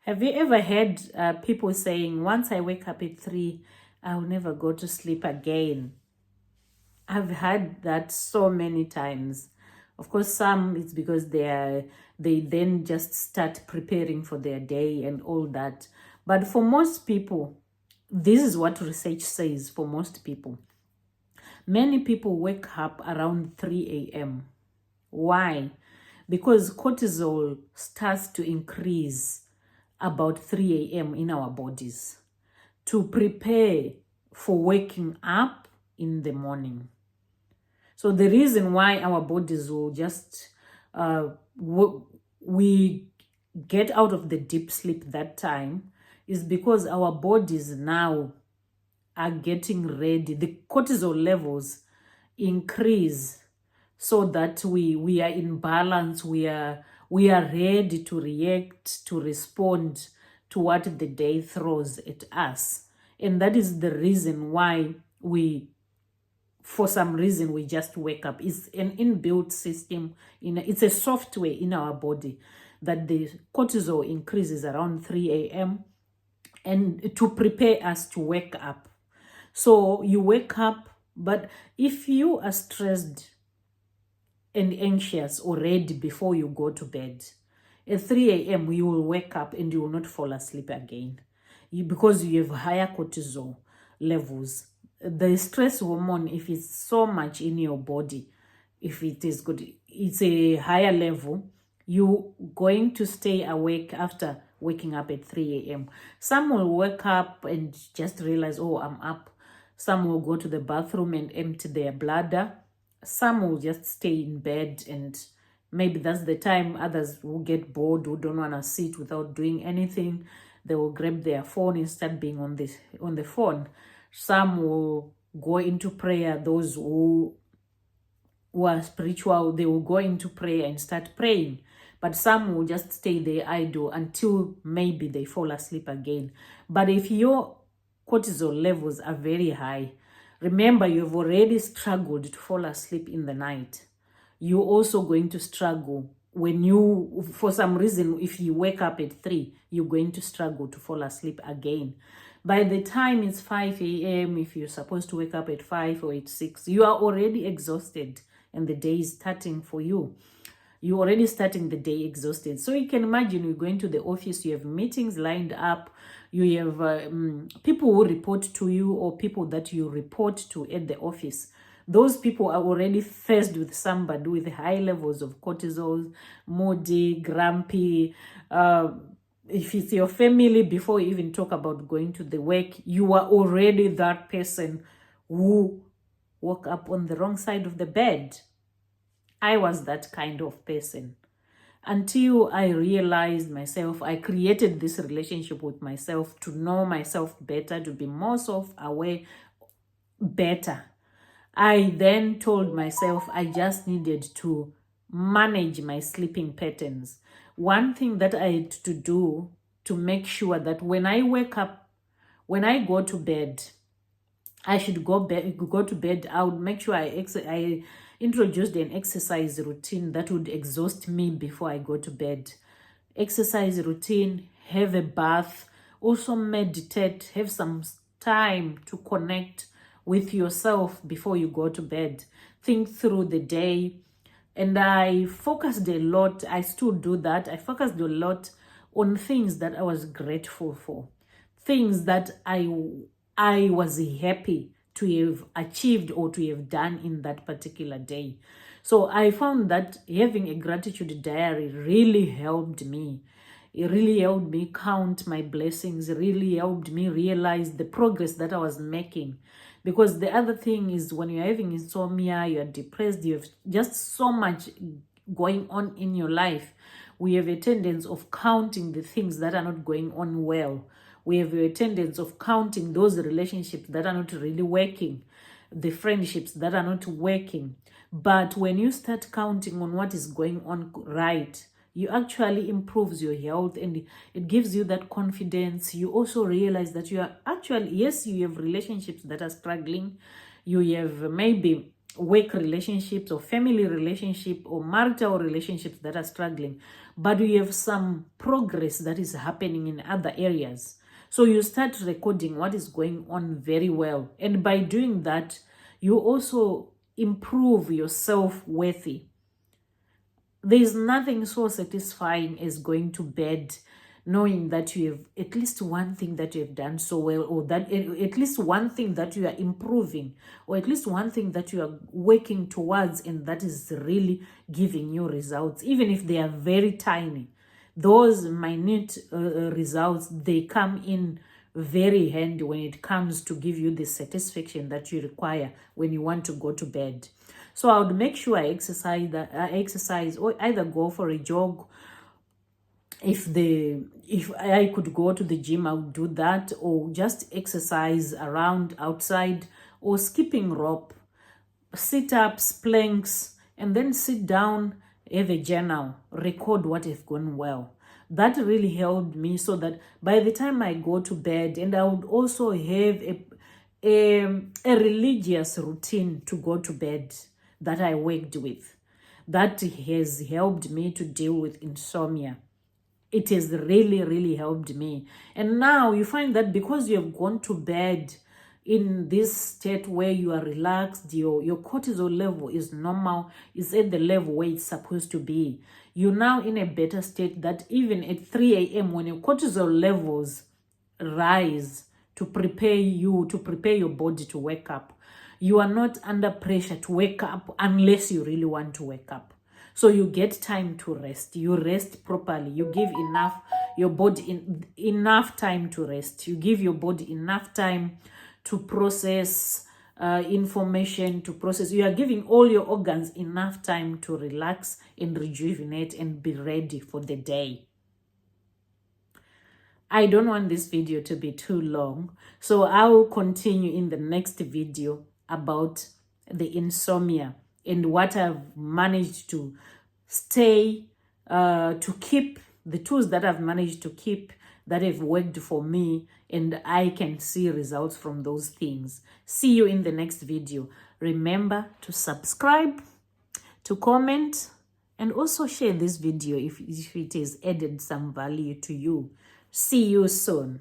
Have you ever heard people saying, once I wake up at 3, I'll never go to sleep again? I've heard that so many times. Of course, some it's because they then just start preparing for their day and all that. But for most people, this is what research says for most people. Many people wake up around 3 a.m. Why? Because cortisol starts to increase about 3 a.m. in our bodies to prepare for waking up in the morning. So the reason why our bodies will just, we get out of the deep sleep that time is because our bodies now are getting ready. The cortisol levels increase so that we are in balance. We are ready to react, to respond to what the day throws at us. And that is the reason why for some reason we just wake up. It's an inbuilt system, it's a software in our body that the cortisol increases around 3 a.m. and to prepare us to wake up. So you wake up, but if you are stressed and anxious already before you go to bed, at 3 a.m. you will wake up and you will not fall asleep again because you have higher cortisol levels. The stress hormone, if it's so much in your body, if it is good, it's a higher level, you're going to stay awake after waking up at 3 a.m. Some will wake up and just realize, oh, I'm up. Some will go to the bathroom and empty their bladder. Some will just stay in bed, and maybe that's the time. Others will get bored, who don't want to sit without doing anything. They will grab their phone and start being on the phone. Some will go into prayer. Those who are spiritual, they will go into prayer and start praying. But some will just stay there idle until maybe they fall asleep again. But if your cortisol levels are very high, remember, you've already struggled to fall asleep in the night. You're also going to struggle when you, for some reason, if you wake up at 3, you're going to struggle to fall asleep again. By the time it's 5 a.m., if you're supposed to wake up at 5 or at 6, you are already exhausted and the day is starting for you. You're already starting the day exhausted. So you can imagine you're going to the office, you have meetings lined up, you have people who report to you or people that you report to at the office. Those people are already faced with somebody with high levels of cortisol, moody, grumpy. If it's your family, before you even talk about going to the work, you are already that person who woke up on the wrong side of the bed. I was that kind of person. Until I realized myself, I created this relationship with myself to know myself better, to be more self-aware better. I then told myself I just needed to manage my sleeping patterns. One thing that I had to do to make sure that when I wake up, when I go to bed, I should go to bed. I would make sure I introduced an exercise routine that would exhaust me before I go to bed. Exercise routine, have a bath, also meditate, have some time to connect with yourself before you go to bed. Think through the day. And I focused a lot. I still do that. I focused a lot on things that I was grateful for. Things that I was happy to have achieved or to have done in that particular day. So I found that having a gratitude diary really helped me. It really helped me count my blessings. It really helped me realize the progress that I was making. Because the other thing is, when you're having insomnia, you're depressed, you have just so much going on in your life, we have a tendency of counting the things that are not going on well. We have a tendency of counting those relationships that are not really working, the friendships that are not working. But when you start counting on what is going on right, you actually improves your health and it gives you that confidence. You also realize that you are actually, yes, you have relationships that are struggling. You have maybe work relationships or family relationship or marital relationships that are struggling, but you have some progress that is happening in other areas. So you start recording what is going on very well. And by doing that, you also improve your self-worthy. There is nothing so satisfying as going to bed knowing that you have at least one thing that you have done so well, or that at least one thing that you are improving, or at least one thing that you are working towards, and that is really giving you results, even if they are very tiny. Those minute results, they come in very handy when it comes to give you the satisfaction that you require when you want to go to bed. So I would make sure I exercise, or either go for a jog. If I could go to the gym, I would do that, or just exercise around outside, or skipping rope, sit-ups, planks, and then sit down, have a journal, record what has gone well. That really helped me, so that by the time I go to bed, and I would also have a religious routine to go to bed that I worked with. That has helped me to deal with insomnia. It has really, really helped me. And now you find that because you have gone to bed in this state where you are relaxed, your cortisol level is normal, is at the level where it's supposed to be. You're now in a better state, that even at 3 a.m. when your cortisol levels rise to prepare your body to wake up, you are not under pressure to wake up unless you really want to wake up. So you get time to rest. You rest properly. You give your body enough time to rest. You give your body enough time to process information, to process. You are giving all your organs enough time to relax and rejuvenate and be ready for the day. I don't want this video to be too long, so I will continue in the next video about the insomnia and what I've managed to keep, the tools that I've managed to keep that have worked for me, and I can see results from those things. See you in the next video. Remember to subscribe, to comment, and also share this video if it has added some value to you. See you soon.